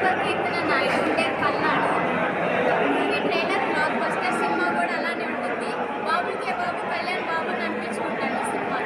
Hero కీర్తన నాయుడు ఉండే Palnadu. Movie trailer block buster, cinema కూడా అలానే ఉంటుంది. బాబుకే బాబు కళ్యాణ్ బాబుని అనిపించుకుంటాను ఈ సినిమా.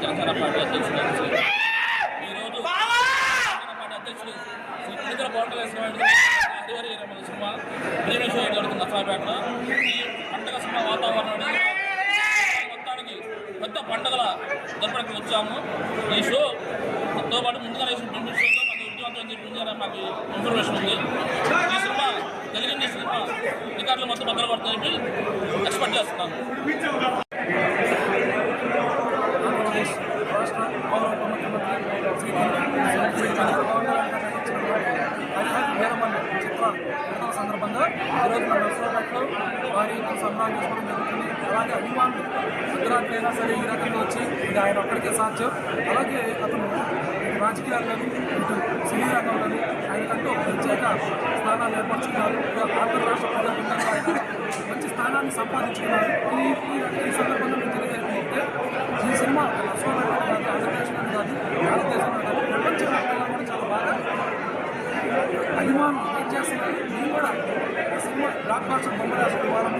జనసేన పార్టీ అధ్యక్షుడు ఈరోజు పార్టీ అధ్యక్షుడు ఇద్దరు బాగుంటుంది హరిహరి సినిమా ప్రీమియర్ షో జరుగుతుంది నర్సాపేటలో. ఈ పండుగ సినిమా వాతావరణాన్ని మొత్తానికి పెద్ద పండుగల జరపడానికి వచ్చాము. ఈ షోతో పాటు ముందుగా వేసిన ప్రీమియర్ షోతో మాకు విజయవంతం చెప్పింది మాకు ఇన్ఫర్మేషన్ ఉంది. ఈ సినిమా తెలియని సినిమా రికార్డులు మొత్తం బద్దలు పడుతుందని ఎక్స్పెక్ట్ చేస్తున్నాను. రాష్ట్ర గౌరవ ఉప ముఖ్యమంత్రి శ్రీ చంద్రబాబు నాయుడు హరిహర వీరమల్లి చిత్ర విడుదల సందర్భంగా ఈరోజు మన నర్సరాపేటలో వారి సన్మానం చేసుకోవడం జరుగుతుంది. అలాగే అభిమానులు అర్ధరాత్రి అయినా సరే ఈ రకంగా వచ్చి ఇది ఆయన ఒక్కడికే సాధ్యం. అలాగే అతను ఇటు రాజకీయాల్లోని ఇటు సినీ రంగంలోని ఆయనకంటూ ప్రత్యేక స్థానాన్ని ఏర్పరచుకున్నారు. ఆంధ్రరాష్ట్ర ప్రజాబిందంగా ఆయన మంచి స్థానాన్ని సంపాదించుకున్నారు. ఈ సందర్భంగా మేము తెలియజేస్తుంటే ఈ సినిమా నర్సరాపేట కాదు, ఆంధ్రప్రదేశ్లో కాదు, భారతదేశంలో కాదు, ప్రపంచవ్యాప్తంగా కూడా చాలా బాగా అభిమానులు ఏం చేస్తున్నారు. మేము కూడా ఈ సినిమా బ్లాక్ బాస్టర్ బొమ్మరాజు వారం